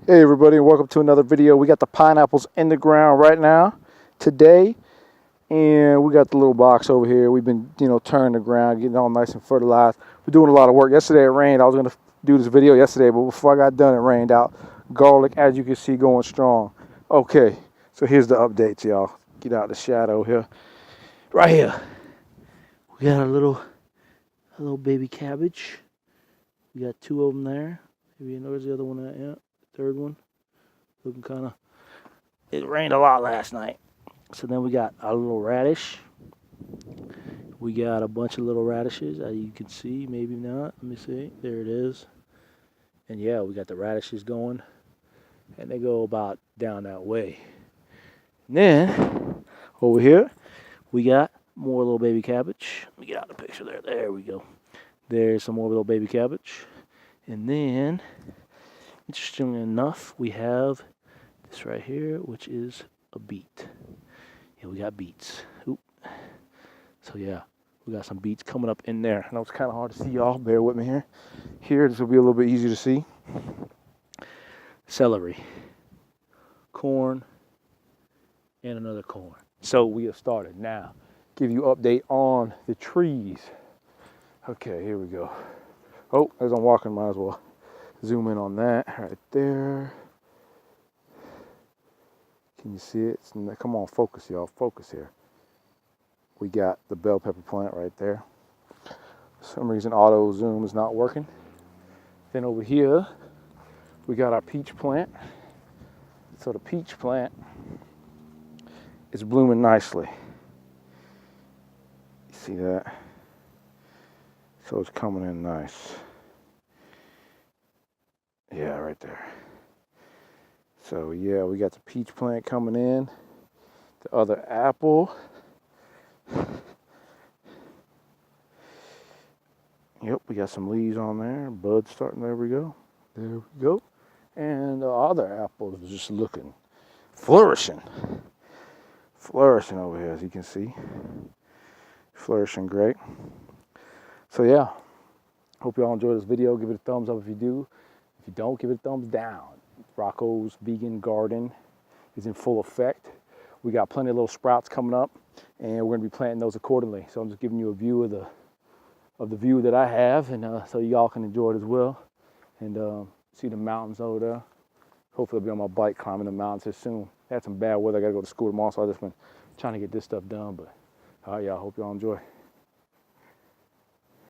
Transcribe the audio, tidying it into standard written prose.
Hey everybody, and welcome to another video. We got the pineapples in the ground right now today, and we got the little box over here. We've been, turning the ground, getting all nice and fertilized. We're doing a lot of work. Yesterday it rained. I was gonna do this video yesterday, but before I got done, it rained out. Garlic, as you can see, going strong. Okay, so here's the updates, y'all. Get out of the shadow here. Right here, we got a little baby cabbage. We got two of them there. Maybe you notice the other one, yeah, third one. Looking kind of, it rained a lot last night. So then we got a little radish. We got a bunch of little radishes, as you can see, maybe not. Let me see. There it is. And yeah, we got the radishes going. And they go about down that way. And then, over here, we got more little baby cabbage. Let me get out the picture there. There we go. There's some more little baby cabbage. And then, interestingly enough, we have this right here, which is a beet. Yeah, we got beets. Oop. So yeah, we got some beets coming up in there. I know it's kind of hard to see, y'all. Bear with me here. Here, this will be a little bit easier to see. Celery, corn, and another corn. So we have started. Now, give you update on the trees. Okay, here we go. Oh, as I'm walking, might as well zoom in on that right there. Can you see it? Come on, focus, y'all. Focus here. We got the bell pepper plant right there. For some reason, auto zoom is not working. Then over here, we got our peach plant. So the peach plant is blooming nicely. You see that? So it's coming in nice. Yeah, right there. So yeah, we got the peach plant coming in. The other apple. Yep, we got some leaves on there. Buds starting. There we go. There we go. And the other apples are just looking flourishing. Flourishing over here, as you can see. Flourishing great. So yeah, hope y'all enjoy this video. Give it a thumbs up if you do. If you don't, give it a thumbs down. Rocco's Vegan Garden is in full effect. We got plenty of little sprouts coming up, and we're gonna be planting those accordingly. So I'm just giving you a view of the view that I have, and so y'all can enjoy it as well. And see the mountains over there. Hopefully I'll be on my bike climbing the mountains here soon. I had some bad weather. I gotta go to school tomorrow, so I've just been trying to get this stuff done. But all right, y'all. Hope y'all enjoy.